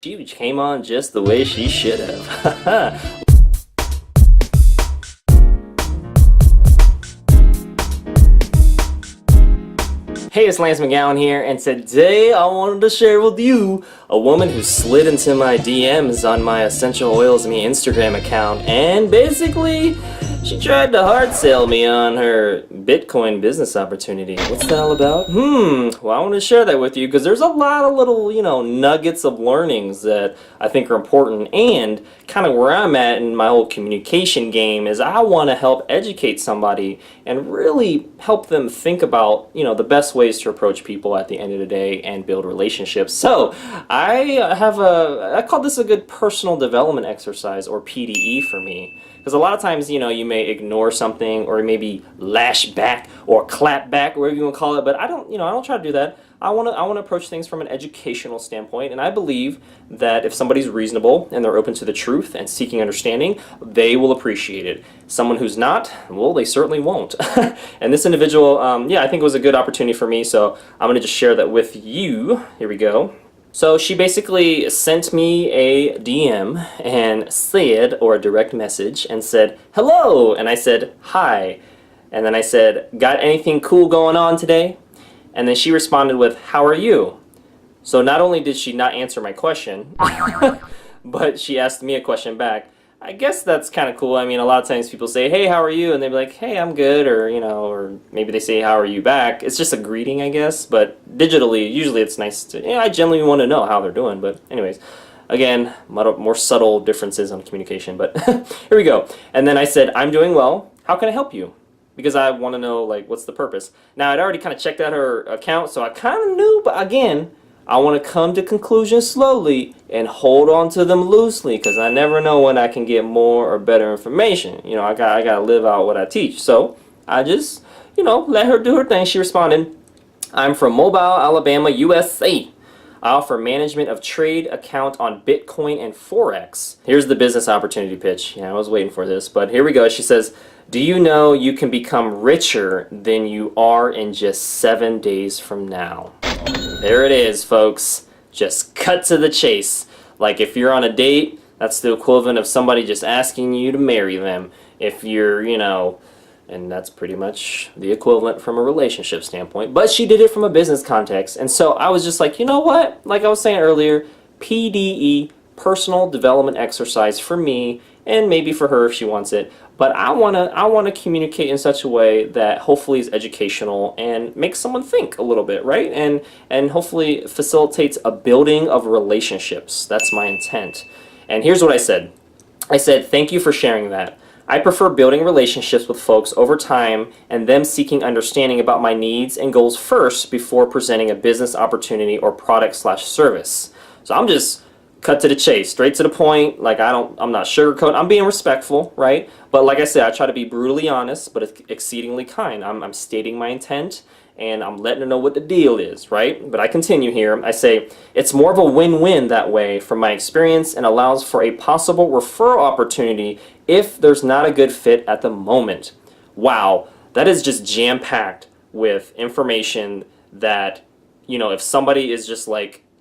She came on just the way she should have. Hey, it's Lance McGowan here, and today I wanted to share with you a woman who slid into my DMs on my Essential Oils Me Instagram account, and basically, she tried to hard sell me on her Bitcoin business opportunity. What's that all about? Well, I want to share that with you because there's a lot of little, nuggets of learnings that I think are important, and kind of where I'm at in my whole communication game is I want to help educate somebody and really help them think about, the best ways to approach people at the end of the day and build relationships. So I call this a good personal development exercise, or PDE for me. Because a lot of times, you may ignore something or maybe lash back or clap back, whatever you want to call it. But I don't try to do that. I want to approach things from an educational standpoint, and I believe that if somebody's reasonable and they're open to the truth and seeking understanding, they will appreciate it. Someone who's not, well, they certainly won't. And this individual, I think it was a good opportunity for me, so I'm going to just share that with you. Here we go. So she basically sent me a DM and said, or a direct message, and said, hello, and I said, hi. And then I said, got anything cool going on today? And then she responded with, how are you? So not only did she not answer my question, but she asked me a question back. I guess that's kind of cool. I mean, a lot of times people say, hey, how are you? And they'd be like, hey, I'm good, or maybe they say, how are you back? It's just a greeting, I guess, but digitally, usually it's nice to, I genuinely want to know how they're doing, but anyways, again, more subtle differences on communication, but here we go. And then I said, I'm doing well. How can I help you? Because I want to know, what's the purpose? Now, I'd already kind of checked out her account, so I kind of knew, but again, I want to come to conclusions slowly and hold on to them loosely, because I never know when I can get more or better information. I gotta live out what I teach. So I just, let her do her thing. She responded, I'm from Mobile, Alabama, USA. I offer management of trade account on Bitcoin and Forex. Here's the business opportunity pitch. Yeah, I was waiting for this, but here we go. She says, do you know you can become richer than you are in just 7 days from now? There it is, folks. Just cut to the chase. Like if you're on a date, that's the equivalent of somebody just asking you to marry them. If you're, and that's pretty much the equivalent from a relationship standpoint. But she did it from a business context. And so I was just like, you know what? Like I was saying earlier, PDE, personal development exercise for me, and maybe for her if she wants it. But I wanna communicate in such a way that hopefully is educational and makes someone think a little bit, right? And hopefully facilitates a building of relationships. That's my intent. And here's what I said. I said, thank you for sharing that. I prefer building relationships with folks over time and them seeking understanding about my needs and goals first before presenting a business opportunity or product/service. So I'm just cut to the chase, straight to the point. I'm not sugarcoating. I'm being respectful, right? But like I said, I try to be brutally honest, but exceedingly kind. I'm stating my intent, and I'm letting her know what the deal is, right? But I continue here. I say, it's more of a win-win that way from my experience and allows for a possible referral opportunity if there's not a good fit at the moment. Wow, that is just jam-packed with information that, if somebody is just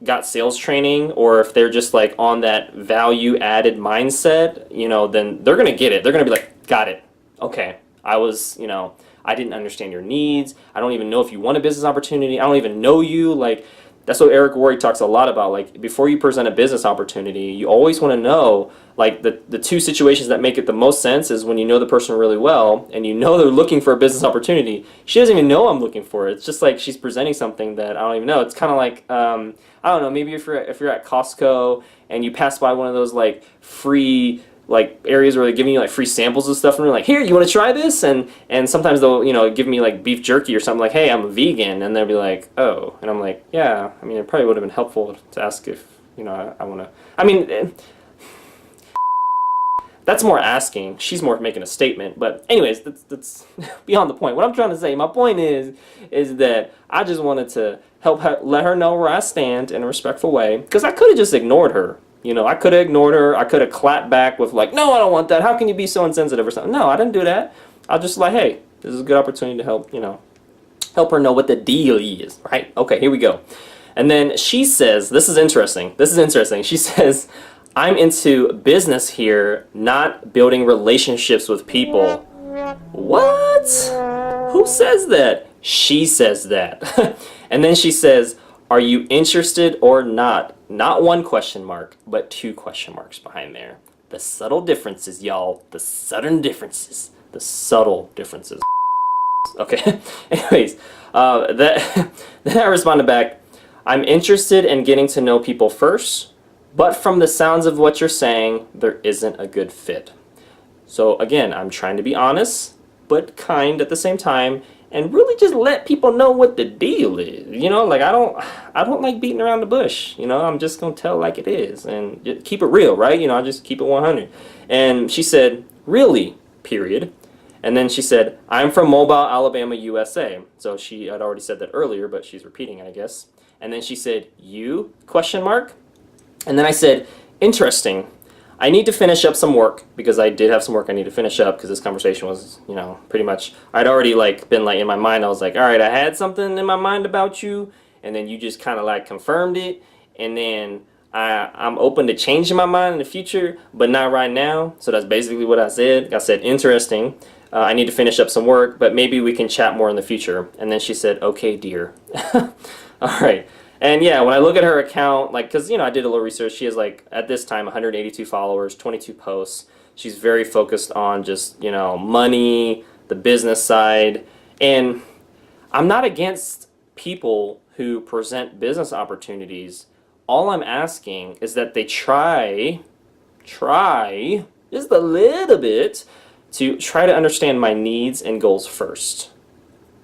got sales training, or if they're just on that value added mindset, then they're going to get it. They're going to be like, got it. Okay. I didn't understand your needs. I don't even know if you want a business opportunity. I don't even know you. That's what Eric Worre talks a lot about. Before you present a business opportunity, you always want to know, the two situations that make it the most sense is when you know the person really well and they're looking for a business opportunity. She doesn't even know I'm looking for it. It's just she's presenting something that I don't even know. It's kind of I don't know, maybe if you're at Costco and you pass by one of those free areas where they're giving you free samples of stuff, and they're like, here, you want to try this? And sometimes they'll give me beef jerky or something, hey, I'm a vegan, and they'll be like, oh, and I'm like, yeah, I mean, it probably would have been helpful to ask if I want to. I mean, that's more asking. She's more making a statement. But anyways, that's beyond the point. What I'm trying to say, my point is that I just wanted to help her, let her know where I stand in a respectful way, because I could have just ignored her. I could have ignored her. I could have clapped back with no, I don't want that. How can you be so insensitive or something? No, I didn't do that. I was just hey, this is a good opportunity to help, help her know what the deal is, right? Okay, here we go. And then she says, this is interesting. This is interesting. She says, I'm into business here, not building relationships with people. What? Who says that? She says that. And then she says, are you interested or not? Not one question mark, but two question marks behind there. The subtle differences, y'all. The subtle differences. The subtle differences. Okay. Anyways, then I responded back, I'm interested in getting to know people first, but from the sounds of what you're saying, there isn't a good fit. So again, I'm trying to be honest, but kind at the same time, and really just let people know what the deal is. You know, like I don't like beating around the bush. You know, I'm just gonna tell like it is and just keep it real, right? You know, I just keep it 100. And she said, really, period. And then she said, I'm from Mobile, Alabama, USA. So she had already said that earlier, but she's repeating it, I guess. And then she said, you, question mark? And then I said, interesting. I need to finish up some work because I did have some work I need to finish up because this conversation was, you know, pretty much, I'd already like been like in my mind, I was like, all right, I had something in my mind about you, and then you just kind of like confirmed it, and then I'm open to changing my mind in the future, but not right now. So that's basically what I said. I said, interesting. I need to finish up some work, but maybe we can chat more in the future. And then she said, okay, dear. All right. And yeah, when I look at her account, like, because, you know, I did a little research. She has, like, at this time, 182 followers, 22 posts. She's very focused on just, you know, money, the business side. And I'm not against people who present business opportunities. All I'm asking is that they try just a little bit to try to understand my needs and goals first.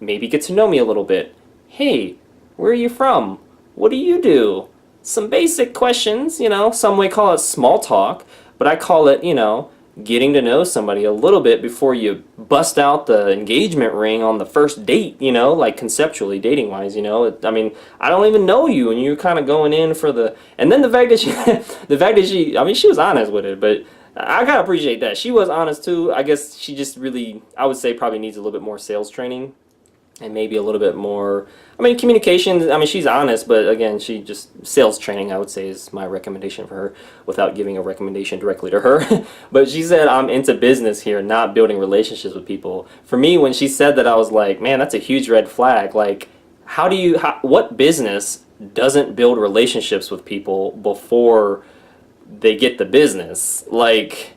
Maybe get to know me a little bit. Hey, where are you from? What do you do? Some basic questions, you know, some may call it small talk, but I call it, you know, getting to know somebody a little bit before you bust out the engagement ring on the first date, you know, like conceptually, dating-wise, you know. I mean, I don't even know you, and you're kind of going in for the, and then the fact that she, I mean, she was honest with it, but I gotta appreciate that. She was honest too. I guess she just really, I would say, probably needs a little bit more sales training and maybe a little bit more, I mean, communication. I mean, she's honest, but again, she just, sales training, I would say, is my recommendation for her without giving a recommendation directly to her. But she said, I'm into business here, not building relationships with people. For me, when she said that, I was like, man, that's a huge red flag. Like, what business doesn't build relationships with people before they get the business? Like,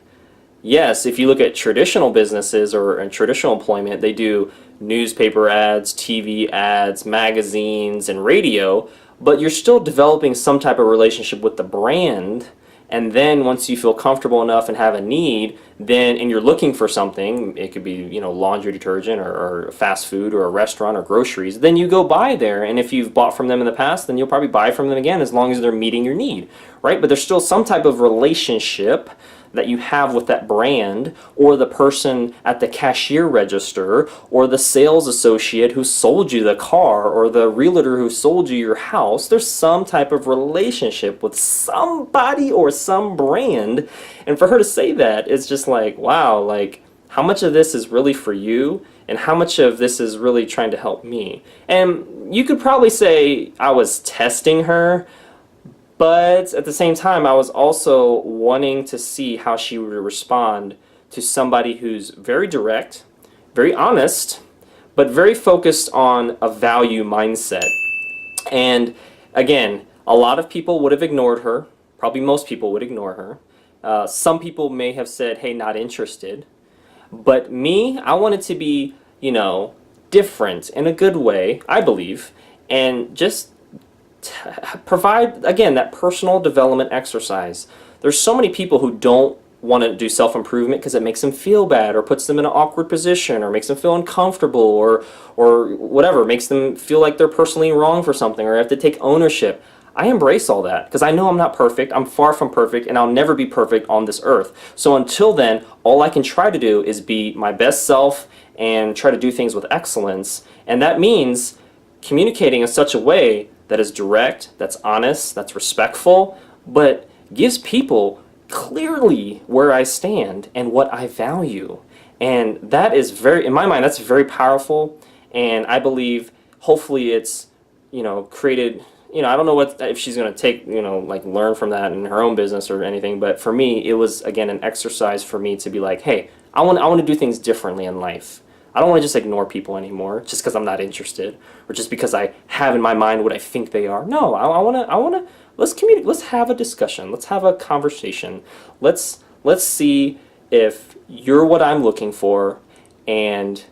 yes, if you look at traditional businesses or in traditional employment, they do newspaper ads, TV ads, magazines, and radio, but you're still developing some type of relationship with the brand. And then once you feel comfortable enough and have a need, then, and you're looking for something, it could be, you know, laundry detergent or fast food or a restaurant or groceries, then you go buy there. And if you've bought from them in the past, then you'll probably buy from them again as long as they're meeting your need, right? But there's still some type of relationship that you have with that brand, or the person at the cashier register, or the sales associate who sold you the car, or the realtor who sold you your house. There's some type of relationship with somebody or some brand. And for her to say that, it's just like, wow, like, how much of this is really for you, and how much of this is really trying to help me? And you could probably say I was testing her, but at the same time, I was also wanting to see how she would respond to somebody who's very direct, very honest, but very focused on a value mindset. And again, a lot of people would have ignored her. Probably most people would ignore her. Some people may have said, hey, not interested. But me, I wanted to be, you know, different in a good way, I believe, and just provide, again, that personal development exercise. There's so many people who don't want to do self-improvement because it makes them feel bad or puts them in an awkward position or makes them feel uncomfortable or whatever, makes them feel like they're personally wrong for something or have to take ownership. I embrace all that because I know I'm not perfect. I'm far from perfect, and I'll never be perfect on this earth. So until then, all I can try to do is be my best self and try to do things with excellence. And that means communicating in such a way that is direct, that's honest, that's respectful, but gives people clearly where I stand and what I value. And that is very, in my mind, that's very powerful. And I believe hopefully it's, you know, created you know, I don't know what if she's gonna take, you know, like learn from that in her own business or anything. But for me, it was again an exercise for me to be like, hey, I want to do things differently in life. I don't want to just ignore people anymore just because I'm not interested or just because I have in my mind what I think they are. No, I want to let's communicate. Let's have a discussion. Let's have a conversation. Let's see if you're what I'm looking for, and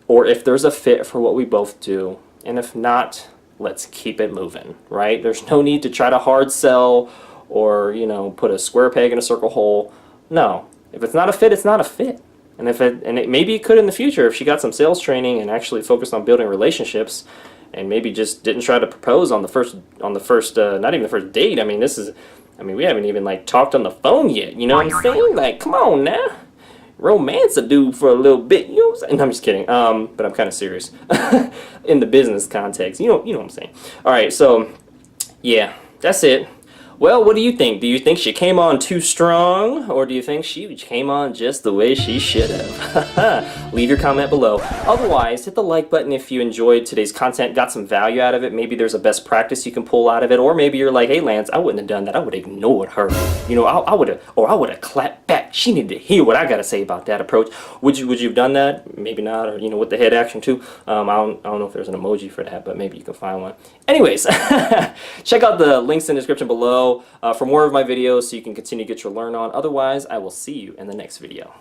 or if there's a fit for what we both do. And if not, let's keep it moving, right? There's no need to try to hard sell or, you know, put a square peg in a circle hole. No, if it's not a fit, it's not a fit. And maybe it could in the future if she got some sales training and actually focused on building relationships, and maybe just didn't try to propose on the first not even the first date. I mean, we haven't even like talked on the phone yet. You know what I'm saying? Like, come on now, romance a dude for a little bit. You know what I'm saying? No, I'm just kidding. But I'm kind of serious in the business context. You know what I'm saying? All right, so yeah, that's it. Well, what do you think? Do you think she came on too strong, or do you think she came on just the way she should have? Leave your comment below. Otherwise, hit the like button if you enjoyed today's content, got some value out of it. Maybe there's a best practice you can pull out of it, or maybe you're like, hey, Lance, I wouldn't have done that. I would have ignored her. You know, I would have clapped back. She needed to hear what I got to say about that approach. Would you have done that? Maybe not, or, you know, with the head action too. I don't know if there's an emoji for that, but maybe you can find one. Anyways, check out the links in the description below for more of my videos so you can continue to get your learn on. Otherwise, I will see you in the next video.